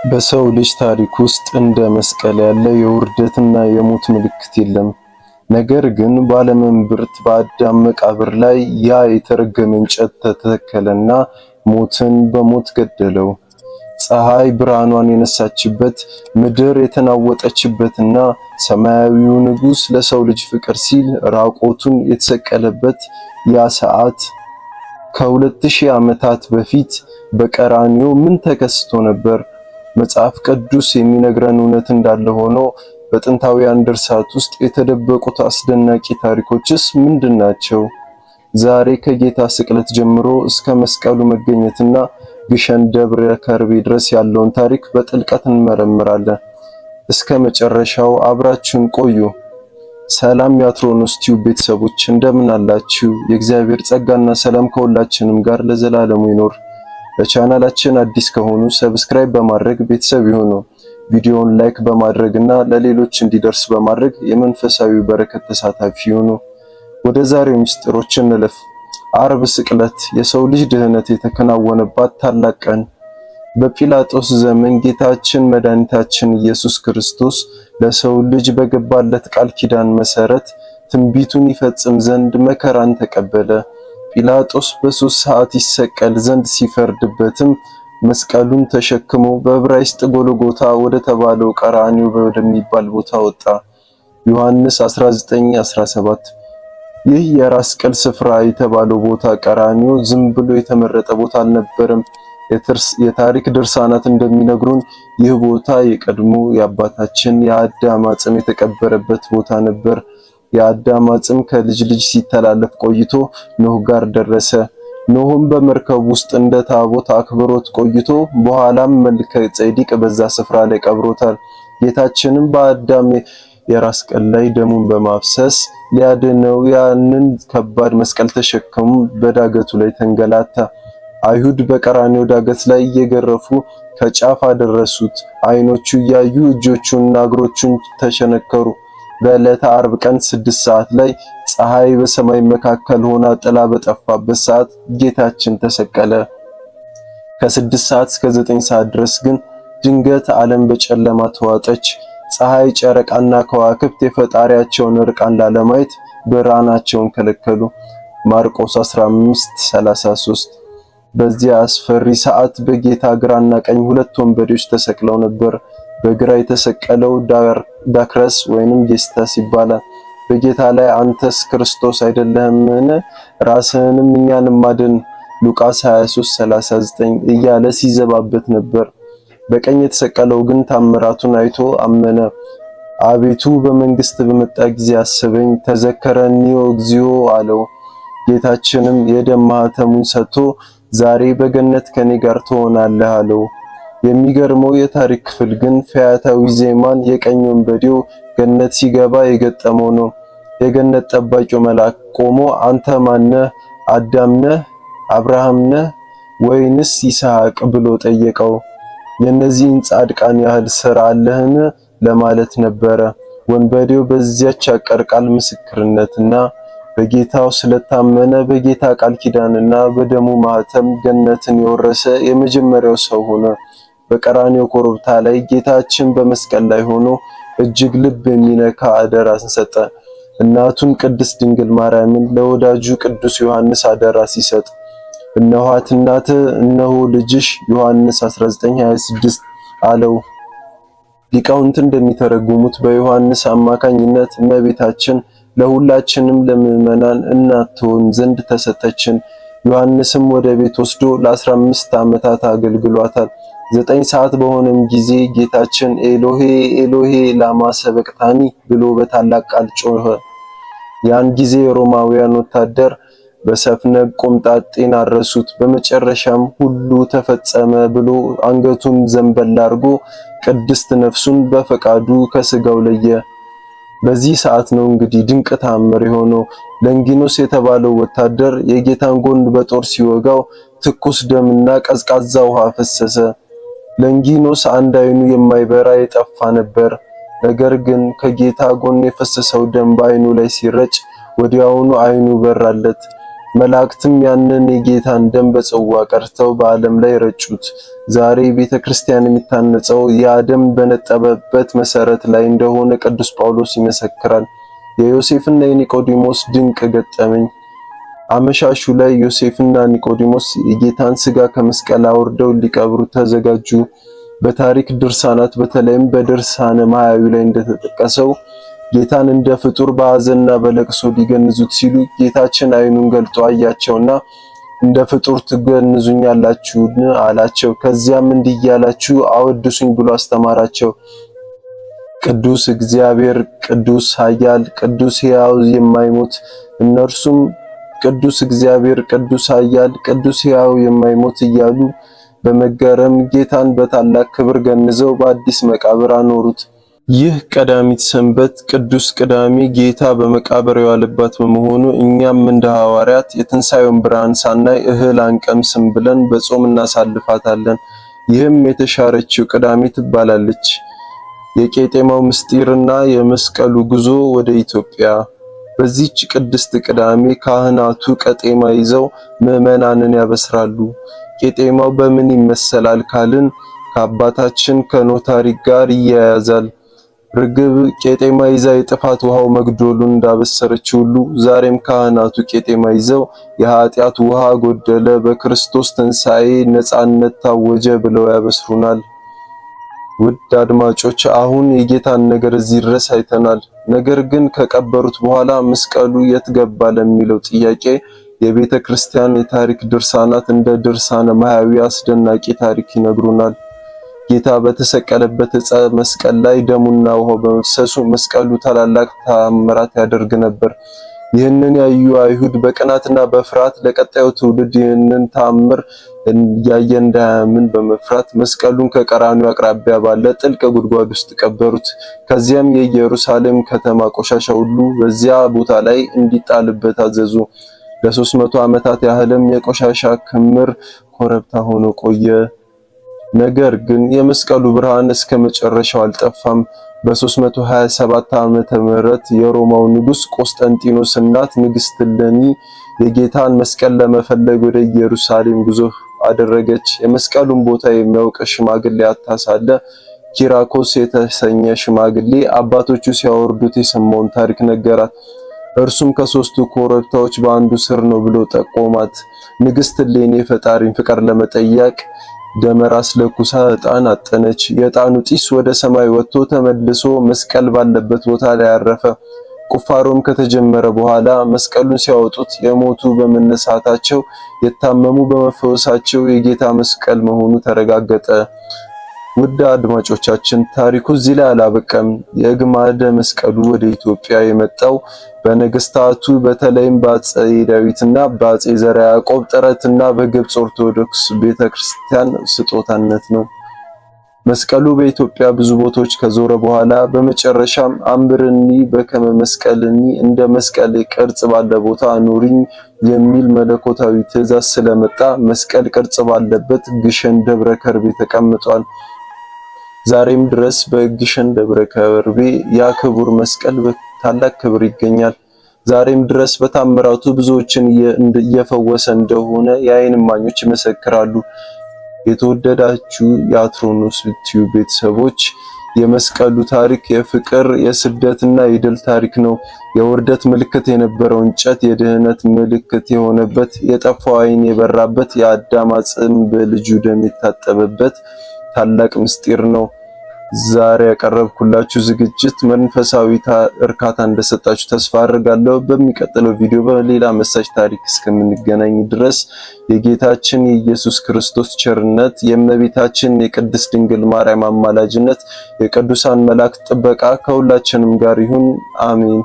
በሰው ልጅ ታሪክ ውስጥ እንደ መስቀል ያለ የውርደትና የሞት ምልክት የለም። ነገር ግን ባለመንብርት በአዳም መቃብር ላይ ያ የተረገመ እንጨት ተተከለና ሞትን በሞት ገደለው። ፀሐይ ብርሃኗን የነሳችበት፣ ምድር የተናወጠችበትና ሰማያዊው ንጉሥ ለሰው ልጅ ፍቅር ሲል ራቆቱን የተሰቀለበት ያ ሰዓት ከ2000 ዓመታት በፊት በቀራንዮ ምን ተከስቶ ነበር? መጽሐፍ ቅዱስ የሚነግረን እውነት እንዳለ ሆኖ በጥንታውያን ድርሳት ውስጥ የተደበቁት አስደናቂ ታሪኮችስ ምንድናቸው? ዛሬ ከጌታ ስቅለት ጀምሮ እስከ መስቀሉ መገኘትና ግሸን ደብረ ከርቤ ድረስ ያለውን ታሪክ በጥልቀት እንመረምራለን። እስከ መጨረሻው አብራችሁን ቆዩ። ሰላም የአትሮኖስ ቲዩብ ቤተሰቦች እንደምን አላችሁ? የእግዚአብሔር ጸጋና ሰላም ከሁላችንም ጋር ለዘላለሙ ይኖር። ለቻናላችን አዲስ ከሆኑ ሰብስክራይብ በማድረግ ቤተሰብ ይሁኑ። ቪዲዮውን ላይክ በማድረግና ለሌሎች እንዲደርስ በማድረግ የመንፈሳዊ በረከት ተሳታፊ ይሁኑ። ወደ ዛሬው ምስጢሮች እንለፍ። ዓርብ ስቅለት፣ የሰው ልጅ ድህነት የተከናወነባት ታላቅ ቀን። በጲላጦስ ዘመን ጌታችን መድኃኒታችን ኢየሱስ ክርስቶስ ለሰው ልጅ በገባለት ቃል ኪዳን መሰረት ትንቢቱን ይፈጽም ዘንድ መከራን ተቀበለ። ጲላጦስ በ3 ሰዓት ይሰቀል ዘንድ ሲፈርድበትም መስቀሉን ተሸክሞ በዕብራይስጥ ጎልጎታ ወደ ተባለው ቀራንዮ ወደሚባል ቦታ ወጣ። ዮሐንስ 19:17። ይህ የራስ ቅል ስፍራ የተባለው ቦታ ቀራንዮ ዝም ብሎ የተመረጠ ቦታ አልነበረም። የታሪክ ድርሳናት እንደሚነግሩን ይህ ቦታ የቀድሞ የአባታችን የአዳም አጽም የተቀበረበት ቦታ ነበር። የአዳም አጽም ከልጅ ልጅ ሲተላለፍ ቆይቶ ኖህ ጋር ደረሰ። ኖህም በመርከብ ውስጥ እንደ ታቦት አክብሮት ቆይቶ በኋላም መልከ ጼዴቅ በዛ ስፍራ ላይ ቀብሮታል። ጌታችንም በአዳም የራስ ቅል ላይ ደሙን በማፍሰስ ሊያድነው ያንን ከባድ መስቀል ተሸክሞ በዳገቱ ላይ ተንገላታ። አይሁድ በቀራንዮ ዳገት ላይ እየገረፉ ከጫፍ አደረሱት። አይኖቹ እያዩ እጆቹንና እግሮቹን ተሸነከሩ። በዕለተ ዓርብ ቀን 6 ሰዓት ላይ ፀሐይ በሰማይ መካከል ሆና ጥላ በጠፋበት ሰዓት ጌታችን ተሰቀለ። ከ6 ሰዓት እስከ 9 ሰዓት ድረስ ግን ድንገት ዓለም በጨለማ ተዋጠች። ፀሐይ፣ ጨረቃና ከዋክብት የፈጣሪያቸውን ርቃን ላለማየት ብርሃናቸውን ከለከሉ። ማርቆስ 15:33። በዚያ አስፈሪ ሰዓት በጌታ ግራና ቀኝ 2 ወንበዴዎች ተሰቅለው ነበር። በግራ የተሰቀለው ዳክረስ ወይንም ጌስታስ ይባላል። በጌታ ላይ አንተስ ክርስቶስ አይደለህምን? ራስህንም እኛንም አድን ሉቃስ 23:39 እያለ ሲዘባበት ነበር። በቀኝ የተሰቀለው ግን ታምራቱን አይቶ አመነ። አቤቱ በመንግስት በመጣ ጊዜ አስበኝ፣ ተዘከረኒዮ እግዚኦ አለው። ጌታችንም የደም ማኅተሙን ሰጥቶ ዛሬ በገነት ከኔ ጋር ትሆናለህ አለው። የሚገርመው የታሪክ ክፍል ግን ፈያታዊ ዜማን የቀኝ ወንበዴው ገነት ሲገባ የገጠመው ነው። የገነት ጠባቂው መልአክ ቆሞ አንተ ማነህ? አዳም ነህ? አብርሃም ነህ? ወይንስ ይስሐቅ ብሎ ጠየቀው። የእነዚህን ጻድቃን ያህል ሥራ አለህን ለማለት ነበረ። ወንበዴው በዚያች አጭር ቃል ምስክርነትና በጌታው ስለታመነ በጌታ ቃል ኪዳንና በደሙ ማኅተም ገነትን የወረሰ የመጀመሪያው ሰው ሆነ። በቀራንዮ ኮረብታ ላይ ጌታችን በመስቀል ላይ ሆኖ እጅግ ልብ የሚነካ አደራን ሰጠ። እናቱን ቅድስት ድንግል ማርያምን ለወዳጁ ቅዱስ ዮሐንስ አደራ ሲሰጥ እነኋት እናትህ፣ እነሆ ልጅሽ ዮሐንስ 19:26 አለው። ሊቃውንት እንደሚተረጉሙት በዮሐንስ አማካኝነት እመቤታችን ለሁላችንም ለምዕመናን እናት ትሆን ዘንድ ተሰጠችን። ዮሐንስም ወደ ቤት ወስዶ ለ15 ዓመታት አገልግሏታል። 9 ሰዓት በሆነም ጊዜ ጌታችን ኤሎሄ ኤሎሄ ላማ ሰበቅታኒ ብሎ በታላቅ ቃል ጮኸ። ያን ጊዜ የሮማውያን ወታደር በሰፍነግ ቆምጣጤን አረሱት። በመጨረሻም ሁሉ ተፈጸመ ብሎ አንገቱን ዘንበል አድርጎ ቅድስት ነፍሱን በፈቃዱ ከስጋው ለየ። በዚህ ሰዓት ነው እንግዲህ ድንቅ ተአምር የሆነው። ለንጊኖስ የተባለው ወታደር የጌታን ጎን በጦር ሲወጋው ትኩስ ደምና ቀዝቃዛ ውሃ ፈሰሰ። ለንጊኖስ አንድ አይኑ የማይበራ የጠፋ ነበር። ነገር ግን ከጌታ ጎን የፈሰሰው ደም በአይኑ ላይ ሲረጭ ወዲያውኑ አይኑ በራለት። መላእክትም ያንን የጌታን ደም በጽዋ ቀድተው በዓለም ላይ ረጩት። ዛሬ ቤተክርስቲያን የሚታነጸው ያ ደም በነጠበበት መሰረት ላይ እንደሆነ ቅዱስ ጳውሎስ ይመሰክራል። የዮሴፍና የኒቆዲሞስ ድንቅ ገጠመኝ። አመሻሹ ላይ ዮሴፍና ኒቆዲሞስ የጌታን ሥጋ ከመስቀል አውርደው ሊቀብሩ ተዘጋጁ። በታሪክ ድርሳናት በተለይም በድርሳነ ማያዊ ላይ እንደተጠቀሰው ጌታን እንደ ፍጡር በሐዘንና በለቅሶ ሊገንዙት ሲሉ ጌታችን ዓይኑን ገልጦ አያቸውና እንደ ፍጡር ትገንዙኛላችሁን አላቸው። ከዚያም እንዲህ እያላችሁ አወድሱኝ ብሎ አስተማራቸው። ቅዱስ እግዚአብሔር፣ ቅዱስ ኃያል፣ ቅዱስ ሕያው የማይሞት እነርሱም ቅዱስ እግዚአብሔር፣ ቅዱስ ኃያል፣ ቅዱስ ሕያው የማይሞት እያሉ በመገረም ጌታን በታላቅ ክብር ገንዘው በአዲስ መቃብር አኖሩት። ይህ ቀዳሚት ሰንበት ቅዱስ ቅዳሜ ጌታ በመቃብር የዋለባት በመሆኑ እኛም እንደ ሐዋርያት የትንሣኤውን ብርሃን ሳናይ እህል አንቀምስም ብለን በጾም እናሳልፋታለን። ይህም የተሻረችው ቅዳሜ ትባላለች። የቄጤማው ምስጢርና የመስቀሉ ጉዞ ወደ ኢትዮጵያ። በዚህች ቅድስት ቅዳሜ ካህናቱ ቀጤማ ይዘው ምዕመናንን ያበስራሉ። ቄጤማው በምን ይመሰላል ካልን ከአባታችን ከኖህ ታሪክ ጋር ይያያዛል። ርግብ ቄጤማ ይዛ የጥፋት ውሃው መግደሉን እንዳበሰረች ሁሉ ዛሬም ካህናቱ ቄጤማ ይዘው የኃጢአት ውሃ ጎደለ፣ በክርስቶስ ትንሣኤ ነጻነት ታወጀ ብለው ያበስሩናል። ውድ አድማጮች አሁን የጌታን ነገር እዚህ ድረስ አይተናል። ነገር ግን ከቀበሩት በኋላ መስቀሉ የት ገባ ለሚለው ጥያቄ የቤተ ክርስቲያን የታሪክ ድርሳናት እንደ ድርሳነ ማያዊ አስደናቂ ታሪክ ይነግሩናል። ጌታ በተሰቀለበት ዕፀ መስቀል ላይ ደሙና ውሃው በመፍሰሱ መስቀሉ ታላላቅ ተአምራት ያደርግ ነበር። ይህንን ያዩ አይሁድ በቅናትና በፍርሃት ለቀጣዩ ትውልድ ይህንን ተአምር ያየ እንዳያምን በመፍራት መስቀሉን ከቀራንዮ አቅራቢያ ባለ ጥልቅ ጉድጓድ ውስጥ ቀበሩት። ከዚያም የኢየሩሳሌም ከተማ ቆሻሻ ሁሉ በዚያ ቦታ ላይ እንዲጣልበት አዘዙ። ለ300 ዓመታት ያህልም የቆሻሻ ክምር ኮረብታ ሆኖ ቆየ። ነገር ግን የመስቀሉ ብርሃን እስከ መጨረሻው አልጠፋም። በ327 ዓመተ ምህረት የሮማው ንጉስ ቆስጠንጢኖስ እናት ንግስት እሌኒ የጌታን መስቀል ለመፈለግ ወደ ኢየሩሳሌም ጉዞ አደረገች። የመስቀሉን ቦታ የሚያውቅ ሽማግሌ አታሳለ ኪራኮስ የተሰኘ ሽማግሌ አባቶቹ ሲያወርዱት የሰማውን ታሪክ ነገራት። እርሱም ከሶስቱ ኮረብታዎች በአንዱ ስር ነው ብሎ ጠቆማት። ንግስት እሌኒ የፈጣሪን ፍቅር ለመጠየቅ ደመራ አስለኩሳ ዕጣን አጠነች። የዕጣኑ ጢስ ወደ ሰማይ ወጥቶ ተመልሶ መስቀል ባለበት ቦታ ላይ አረፈ። ቁፋሮም ከተጀመረ በኋላ መስቀሉን ሲያወጡት የሞቱ በመነሳታቸው የታመሙ በመፈወሳቸው የጌታ መስቀል መሆኑ ተረጋገጠ። ውድ አድማጮቻችን ታሪኩ እዚህ ላይ አላበቀም። የግማደ መስቀሉ ወደ ኢትዮጵያ የመጣው በነገስታቱ በተለይም በአፄ ዳዊትና በአፄ ዘርዓ ያዕቆብ ጥረትና በግብጽ ኦርቶዶክስ ቤተክርስቲያን ስጦታነት ነው። መስቀሉ በኢትዮጵያ ብዙ ቦታዎች ከዞረ በኋላ በመጨረሻም አምብርኒ በከመ መስቀልኒ እንደ መስቀል ቅርጽ ባለ ቦታ አኑሪኝ የሚል መለኮታዊ ትእዛዝ ስለመጣ መስቀል ቅርጽ ባለበት ግሸን ደብረ ከርቤ ተቀምጧል። ዛሬም ድረስ በግሸን ደብረ ከርቤ ያ ክቡር መስቀል በታላቅ ክብር ይገኛል። ዛሬም ድረስ በታምራቱ ብዙዎችን እየፈወሰ እንደሆነ የዓይን እማኞች ይመሰክራሉ። የተወደዳችሁ የአትሮኖስ ቲዩብ ቤተሰቦች የመስቀሉ ታሪክ የፍቅር የስደትና የድል ታሪክ ነው። የውርደት ምልክት የነበረው እንጨት የድህነት ምልክት የሆነበት፣ የጠፋው ዓይን የበራበት፣ የአዳም አጽም በልጁ ደም የታጠበበት ታላቅ ምስጢር ነው። ዛሬ ያቀረብኩላችሁ ዝግጅት መንፈሳዊ እርካታ እንደሰጣችሁ ተስፋ አድርጋለሁ። በሚቀጥለው ቪዲዮ በሌላ መሳጭ ታሪክ እስከምንገናኝ ድረስ የጌታችን የኢየሱስ ክርስቶስ ቸርነት፣ የእመቤታችን የቅድስት ድንግል ማርያም አማላጅነት፣ የቅዱሳን መላእክት ጥበቃ ከሁላችንም ጋር ይሁን። አሜን።